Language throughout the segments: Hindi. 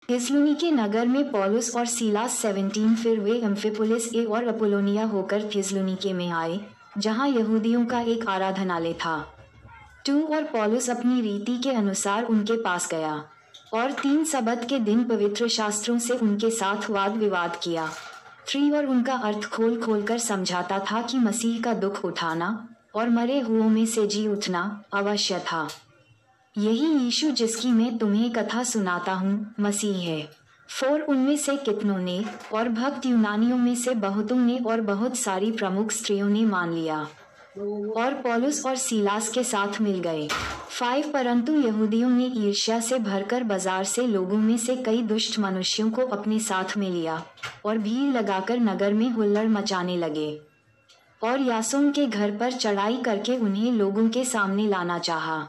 थिस्सलुनीके नगर में पौलुस और सीलास 17 फिर वे एम्फिपुलिस ए और अपोलोनिया होकर थिस्सलुनीके में आए, जहां यहूदियों का एक आराधनालय था। 2 और पौलुस अपनी रीति के अनुसार उनके पास गया और 3 सबत के दिन पवित्र शास्त्रों से उनके साथ वाद विवाद किया। 3 और उनका अर्थ खोल खोल कर समझाता था कि मसीह का दुख उठाना और मरे हुओं में से जी उठना अवश्य था। यही यीशु जिसकी मैं तुम्हें कथा सुनाता हूँ मसीह है। 4 उनमें से कितनों ने और भक्त यूनानियों में से बहुतों ने और बहुत सारी प्रमुख स्त्रियों ने मान लिया और पौलुस और सीलास के साथ मिल गए। 5 परंतु यहूदियों ने ईर्ष्या से भरकर बाजार से लोगों में से कई दुष्ट मनुष्यों को अपने साथ में लिया और भीड़ लगाकर नगर में हुल्लड़ मचाने लगे और यासोन के घर पर चढ़ाई करके उन्हें लोगों के सामने लाना चाहा।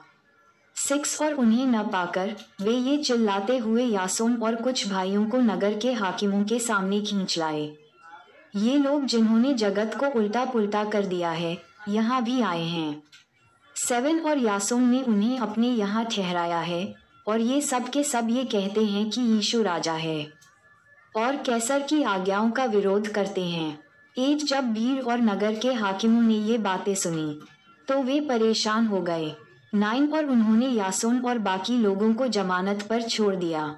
6 और उन्हें न पाकर वे ये चिल्लाते हुए यासोन और कुछ भाइयों को नगर के हाकिमों के सामने खींच लाए। ये लोग जिन्होंने जगत को उल्टा पुल्टा कर दिया है यहाँ भी आए हैं। 7 और यासोन ने उन्हें अपने यहाँ ठहराया है और ये सब के सब ये कहते हैं कि यीशु राजा है और कैसर की आज्ञाओं का विरोध करते हैं। 8 जब भीड़ और नगर के हाकिमों ने ये बातें सुनी तो वे परेशान हो गए। 9 और उन्होंने यासोन और बाकी लोगों को जमानत पर छोड़ दिया।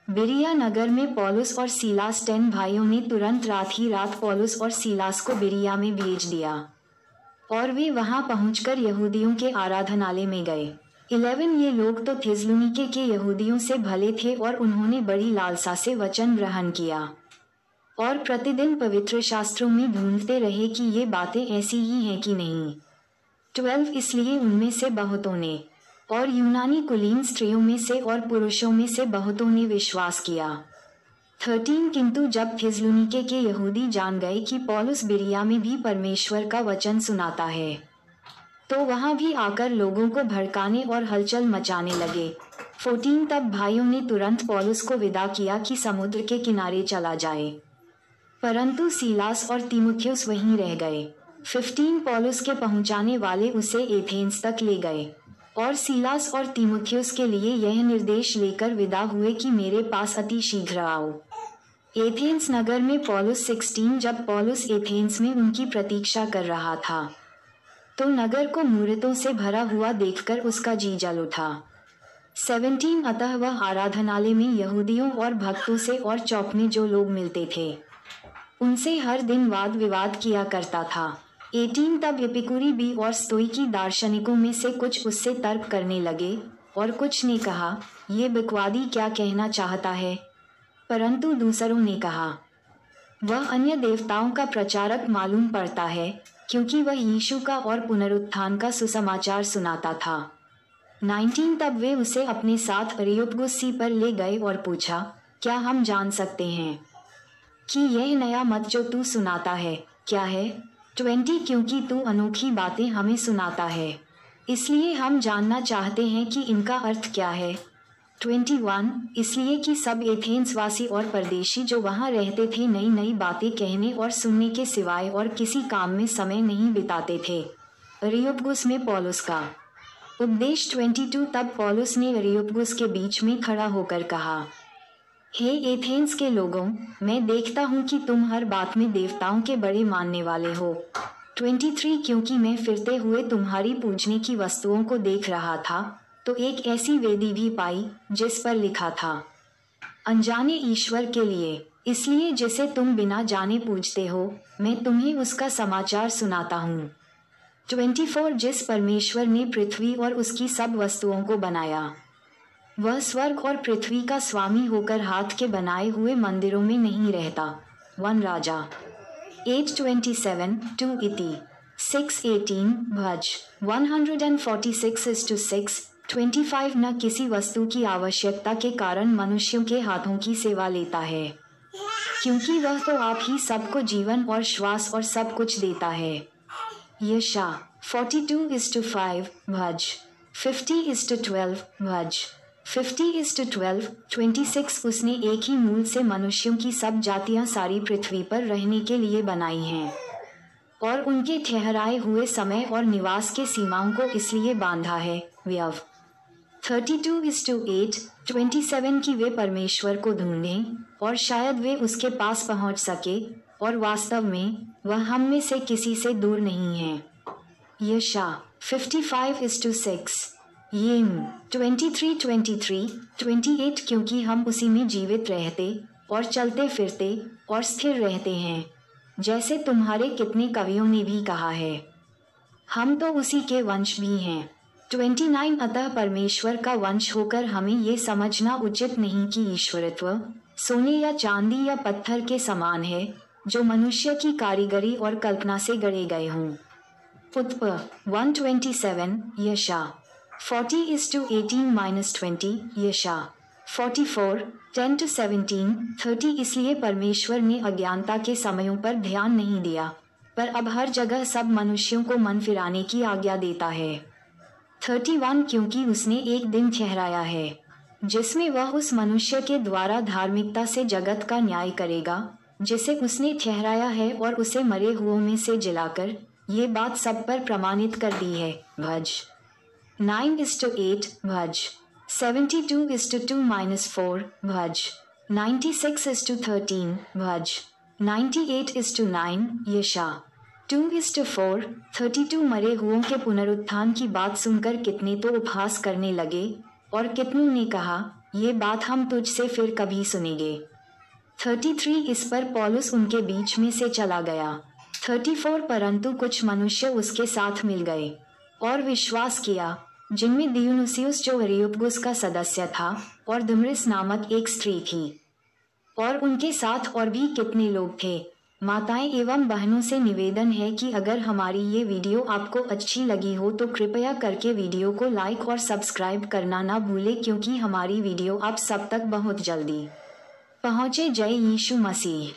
बिरिया नगर में पौलुस और सीलास 10 भाइयों ने तुरंत रात ही रात पौलुस और सीलास को बिरिया में भेज दिया और वे वहां पहुंचकर यहूदियों के आराधनालय में गए। 11 ये लोग तो थिस्सलुनीके के यहूदियों से भले थे और उन्होंने बड़ी लालसा से वचन ग्रहण किया और प्रतिदिन पवित्र शास्त्रों में ढूंढते रहे कि ये बातें ऐसी ही हैं कि नहीं। 12 इसलिए उनमें से बहुतों ने और यूनानी कुलीन स्त्रियों में से और पुरुषों में से बहुतों ने विश्वास किया। 13 किंतु जब थिस्सलुनीके के यहूदी जान गए कि पौलुस बिरिया में भी परमेश्वर का वचन सुनाता है तो वहां भी आकर लोगों को भड़काने और हलचल मचाने लगे। 14 तब भाइयों ने तुरंत पौलुस को विदा किया कि समुद्र के किनारे चला जाए, परंतु सीलास और तीमुथियुस वहीं रह गए। 15 पौलुस के पहुंचाने वाले उसे एथेंस तक ले गए और सीलास और तीमुथियुस के लिए यह निर्देश लेकर विदा हुए कि मेरे पास अति शीघ्र आओ। एथेंस नगर में पौलुस 16 जब पौलुस एथेंस में उनकी प्रतीक्षा कर रहा था तो नगर को मूर्तों से भरा हुआ देखकर उसका जी जल उठा। 17 अतः वह आराधनालय में यहूदियों और भक्तों से और चौक में जो लोग मिलते थे उनसे हर दिन वाद विवाद किया करता था। 18 तब एपिकुरी भी और स्तोइकी दार्शनिकों में से कुछ उससे तर्क करने लगे और कुछ ने कहा ये बकवादी क्या कहना चाहता है, परंतु दूसरों ने कहा वह अन्य देवताओं का प्रचारक मालूम पड़ता है क्योंकि वह यीशु का और पुनरुत्थान का सुसमाचार सुनाता था। 19 तब वे उसे अपने साथ अरियुपगुस सी पर ले गए और पूछा क्या हम जान सकते हैं कि यह नया मत जो तू सुनाता है क्या है। 20 क्योंकि तू अनोखी बातें हमें सुनाता है इसलिए हम जानना चाहते हैं कि इनका अर्थ क्या है। 21 इसलिए कि सब एथेंस वासी और परदेशी जो वहां रहते थे नई नई बातें कहने और सुनने के सिवाय और किसी काम में समय नहीं बिताते थे। अरियुपगुस में पौलुस का उपदेश 22 तब पौलुस ने अरियुपगुस के बीच में खड़ा होकर कहा हे एथेंस के लोगों, मैं देखता हूँ कि तुम हर बात में देवताओं के बड़े मानने वाले हो। 23 क्योंकि मैं फिरते हुए तुम्हारी पूजने की वस्तुओं को देख रहा था तो एक ऐसी वेदी भी पाई जिस पर लिखा था अनजाने ईश्वर के लिए, इसलिए जिसे तुम बिना जाने पूजते हो मैं तुम्हें उसका समाचार सुनाता हूँ। 24 जिस परमेश्वर ने पृथ्वी और उसकी सब वस्तुओं को बनाया वह स्वर्ग और पृथ्वी का स्वामी होकर हाथ के बनाए हुए मंदिरों में नहीं रहता। 1 राजा 8:27 2 इति 6:18 भज 146:6 25 न किसी वस्तु की आवश्यकता के कारण मनुष्यों के हाथों की सेवा लेता है क्योंकि वह तो आप ही सबको जीवन और श्वास और सब कुछ देता है। यशा 42:5 भज 50:12 भज 50:12 26 उसने एक ही मूल से मनुष्यों की सब जातियां सारी पृथ्वी पर रहने के लिए बनाई हैं और उनके ठहराए हुए समय और निवास के सीमाओं को इसलिए बांधा है। व्यव 32:8, 27 कि वे परमेश्वर को ढूंढें और शायद वे उसके पास पहुंच सके, और वास्तव में वह हम में से किसी से दूर नहीं है। यशा 55:6, येम 23:23, 28 क्योंकि हम उसी में जीवित रहते और चलते फिरते और स्थिर रहते हैं, जैसे तुम्हारे कितने कवियों ने भी कहा है। हम तो उसी के वंश भी हैं। 29 अतः परमेश्वर का वंश होकर हमें ये समझना उचित नहीं कि ईश्वरत्व सोने या चांदी या पत्थर के समान है, जो मनुष्य की कारीगरी और कल्पना से गढ़े गए हों। उत्प 127, यशा 40:18-20, यशा 44, 10-17, 30 इसलिए परमेश्वर ने अज्ञानता के समयों पर ध्यान नहीं दिया, पर अब हर जगह सब मनुष्यों को मन फिराने की आज्ञा देता है। 31 क्योंकि उसने एक दिन ठहराया है, जिसमें वह उस मनुष्य के द्वारा धार्मिकता से जगत का न्याय करेगा, जिसे उसने ठहराया है, और उसे मरे हुओं में से जिलाकर ये बात सब पर प्रमाणित कर दी है। भज 9:8, भज 72:2-4, भज 96:13, भज 98:9, यशा 2:4, 32 मरे हुओं के पुनरुत्थान की बात सुनकर कितने तो उपहास करने लगे, और कितनों ने कहा, ये बात हम तुझसे फिर कभी सुनेंगे। 33 इस पर पौलुस उनके बीच में से चला गया। 34 परंतु कुछ मनुष्य उसके साथ मिल गए और विश्वास किया, जिनमें दियुनुसियुस जो अरियुपगुस का सदस्य था और दमरिस नामक एक स्त्री थी, और उनके साथ और भी कितने लोग थे। माताएं एवं बहनों से निवेदन है कि अगर हमारी ये वीडियो आपको अच्छी लगी हो तो कृपया करके वीडियो को लाइक और सब्सक्राइब करना ना भूलें, क्योंकि हमारी वीडियो आप सब तक बहुत जल्दी पहुँचे। जय यीशु मसीह।